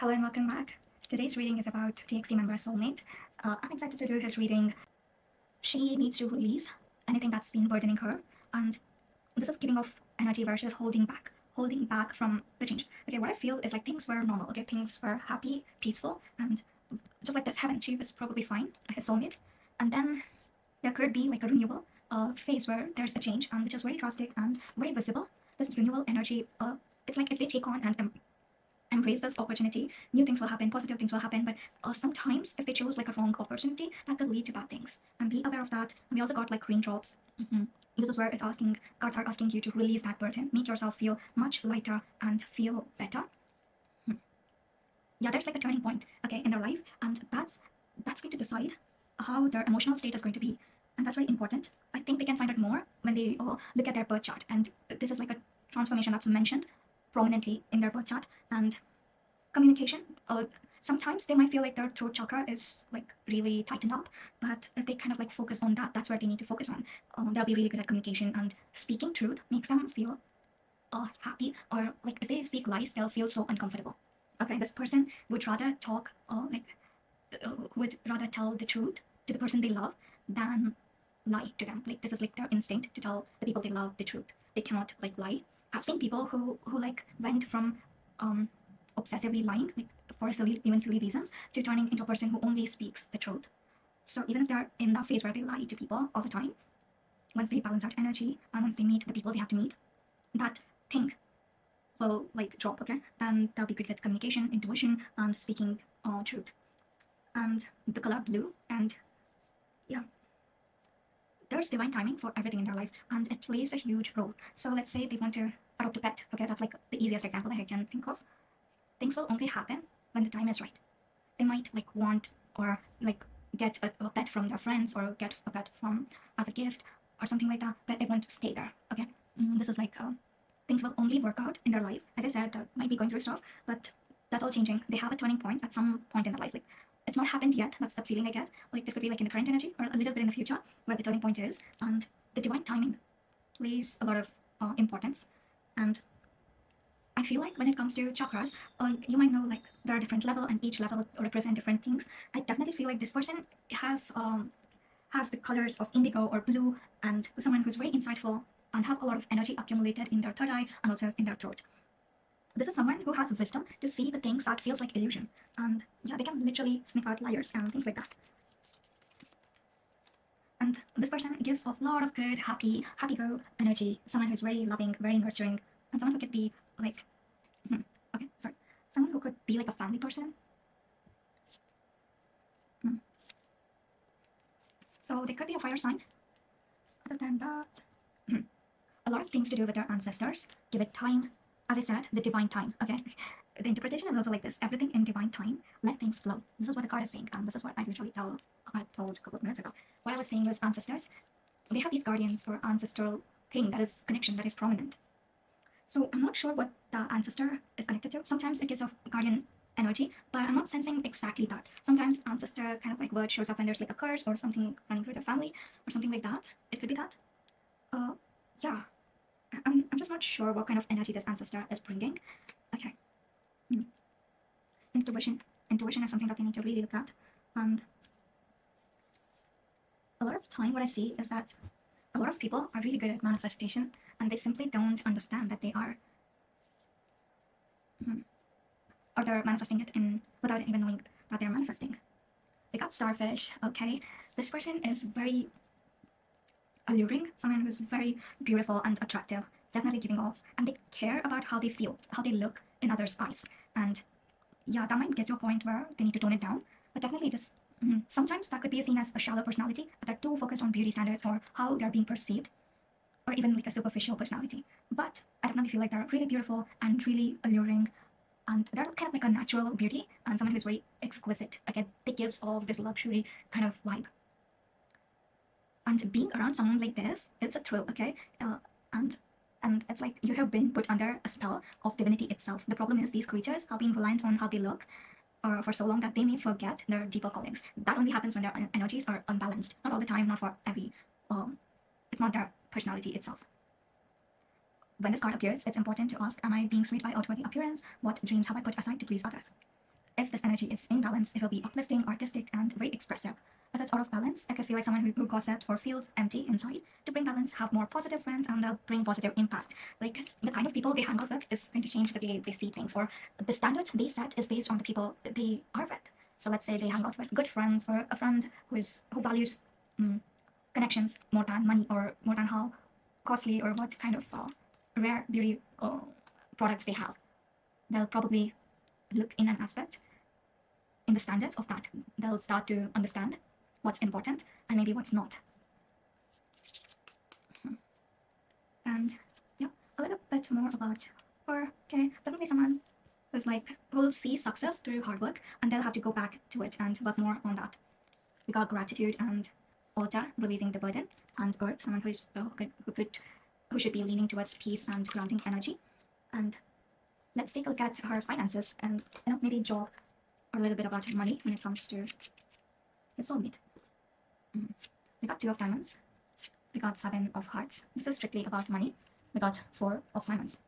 Hello and welcome back. Today's reading is about TXT member Soulmate. I'm excited to do his reading. She needs to release anything that's been burdening her, and this is giving off energy where she's holding back from the change. Okay, what I feel is like things were normal, okay, things were happy, peaceful, and just like this heaven, she was probably fine, his soulmate. And then there could be like a renewal phase where there's a change, which is very drastic and very visible. This renewal energy, it's like if they take on and embrace this opportunity, new things will happen, positive things will happen, but sometimes if they choose like a wrong opportunity, that could lead to bad things, and be aware of that. And we also got like raindrops. This is where it's asking, cards are asking you to release that burden, make yourself feel much lighter and feel better. Yeah, there's like a turning point, okay, in their life, and that's going to decide how their emotional state is going to be, and that's very important. I think they can find out more when they look at their birth chart, and this is like a transformation that's mentioned prominently in their birth chart. And communication, sometimes they might feel like their throat chakra is like really tightened up, but if they kind of like focus on that, that's where they need to focus on. They'll be really good at communication, and speaking truth makes them feel happy, or like if they speak lies, they'll feel so uncomfortable. Okay, this person would rather talk would rather tell the truth to the person they love than lie to them. Like this is like their instinct to tell the people they love the truth. They cannot like lie. I've seen people who like went from obsessively lying, like for even silly reasons, to turning into a person who only speaks the truth. So even if they're in that phase where they lie to people all the time, once they balance out energy and once they meet the people they have to meet, that thing will like drop, okay? Then they'll be good with communication, intuition, and speaking truth. And the color blue, and yeah, there's divine timing for everything in their life, and it plays a huge role. So let's say they want to adopt a pet, okay? That's like the easiest example that I can think of. Things will only happen when the time is right. They might like want or like get a pet from their friends or get a pet from as a gift or something like that, but it won't stay there, okay? This is like things will only work out in their life. As I said, they might be going through stuff, but that's all changing. They have a turning point at some point in their life. Like it's not happened yet. That's the feeling I get. Like this could be like in the current energy or a little bit in the future where the turning point is, and the divine timing plays a lot of importance. And I feel like when it comes to chakras, you might know like there are different level and each level represent different things. I definitely feel like this person has the colors of indigo or blue, and someone who's very insightful and have a lot of energy accumulated in their third eye and also in their throat. This is someone who has wisdom to see the things that feels like illusion, and yeah, they can literally sniff out liars and things like that. And this person gives off a lot of good, happy go energy. Someone who's very loving, very nurturing, and someone who could be like, someone who could be like a family person. So they could be a fire sign. Other than that, a lot of things to do with their ancestors. Give it time. As I said, the divine time. Okay, the interpretation is also like this: everything in divine time. Let things flow. This is what the card is saying, and this is what I told a couple of minutes ago. What I was saying was ancestors. They have these guardians or ancestral thing that is connection that is prominent. So I'm not sure what the ancestor is connected to. Sometimes it gives off guardian energy, but I'm not sensing exactly that. Sometimes ancestor kind of like word shows up when there's like a curse or something running through their family or something like that. It could be that. Yeah. I'm just not sure what kind of energy this ancestor is bringing. Okay. Intuition. Intuition is something that they need to really look at. And a lot of time what I see is that a lot of people are really good at manifestation, and they simply don't understand that they are. Or they're manifesting it without even knowing that they're manifesting. We got starfish, okay? This person is very alluring, someone who's very beautiful and attractive, definitely giving off, and they care about how they feel, how they look in others' eyes. And yeah, that might get to a point where they need to tone it down, but definitely this sometimes that could be seen as a shallow personality, that they're too focused on beauty standards or how they're being perceived, or even like a superficial personality. But I definitely feel like they're really beautiful and really alluring, and they're kind of like a natural beauty and someone who's very exquisite. Again, it gives off this luxury kind of vibe. And being around someone like this, it's a thrill, okay? And it's like you have been put under a spell of divinity itself. The problem is these creatures have been reliant on how they look for so long that they may forget their deeper callings. That only happens when their energies are unbalanced. Not all the time, not for every. It's not their personality itself. When this card appears, it's important to ask, am I being swayed by outward appearance? What dreams have I put aside to please others? If this energy is in balance, it will be uplifting, artistic, and very expressive. If it's out of balance, it could feel like someone who gossips or feels empty inside. To bring balance, have more positive friends and they'll bring positive impact. Like the kind of people they hang out with is going to change the way they see things, or the standards they set is based on the people they are with. So let's say they hang out with good friends or a friend who values connections more than money or more than how costly or what kind of rare beauty products they have. They'll probably look in an aspect in the standards of that. They'll start to understand what's important and maybe what's not. And yeah, a little bit more about her. Okay, definitely someone who's like will see success through hard work and they'll have to go back to it and work more on that. We got gratitude and altar, releasing the burden, and earth, someone who should be leaning towards peace and grounding energy. And let's take a look at her finances and maybe job or a little bit about her money when it comes to the soulmate. We got 2 of diamonds. We got 7 of hearts. This is strictly about money. We got 4 of diamonds.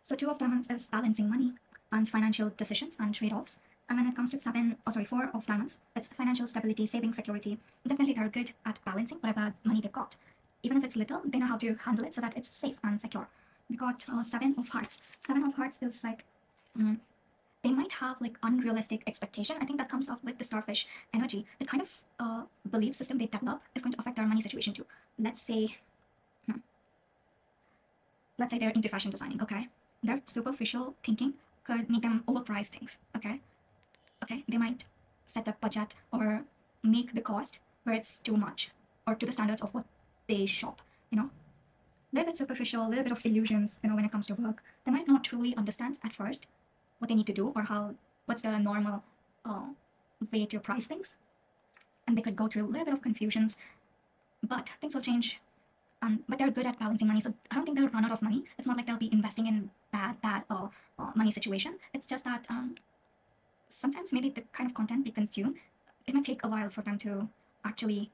So 2 of diamonds is balancing money and financial decisions and trade-offs. And when it comes to 4 of diamonds, it's financial stability, saving, security. Definitely they're good at balancing whatever money they've got. Even if it's little, they know how to handle it so that it's safe and secure. We got 7 of hearts. 7 of hearts is like, they might have like unrealistic expectation. I think that comes off with the starfish energy. The kind of belief system they develop is going to affect their money situation too. Let's say they're into fashion designing, okay? Their superficial thinking could make them overprice things, okay? They might set a budget or make the cost where it's too much or to the standards of what they shop, a little bit superficial, a little bit of illusions, when it comes to work. They might not truly understand at first what they need to do or what's the normal way to price things. And they could go through a little bit of confusions, but things will change. But they're good at balancing money, so I don't think they'll run out of money. It's not like they'll be investing in bad money situation. It's just that sometimes maybe the kind of content they consume, it might take a while for them to actually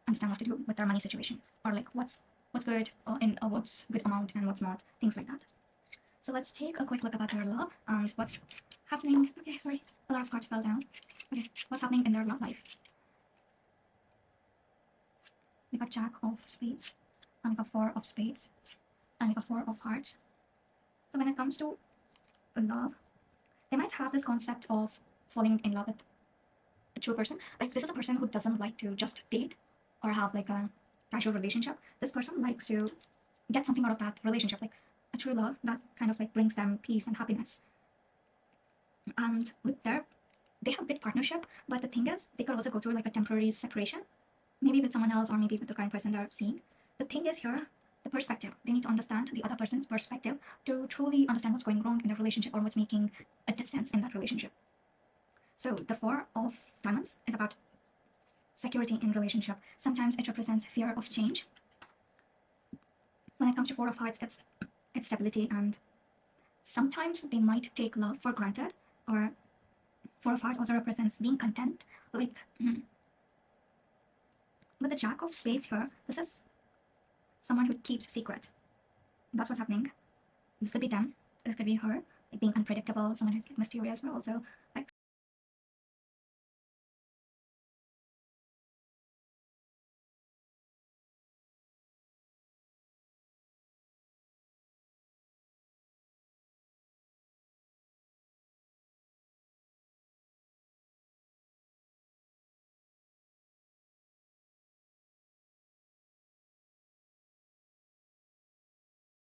understand what to do with their money situation, or like what's good in what's good amount and what's not, things like that. So let's take a quick look about their love and what's happening. Okay, sorry, a lot of cards fell down. Okay, what's happening in their love life? We got Jack of Spades, and we got 4 of Spades, and we got 4 of Hearts. So when it comes to love, they might have this concept of falling in love with a true person. Like this is a person who doesn't like to just date or have like a casual relationship. This person likes to get something out of that relationship, like a true love that kind of like brings them peace and happiness. And with they have good partnership, but the thing is, they could also go through like a temporary separation, maybe with someone else or maybe with the current person they're seeing. The thing is here, the perspective. They need to understand the other person's perspective to truly understand what's going wrong in the relationship or what's making a distance in that relationship. So the 4 of diamonds is about security in relationship. Sometimes it represents fear of change. When it comes to 4 of hearts, it's stability, and sometimes they might take love for granted, or 4 of hearts also represents being content. Like with the Jack of Spades here, this is someone who keeps secret. That's what's happening. This could be them. This could be her, like being unpredictable, someone who's like mysterious, but also like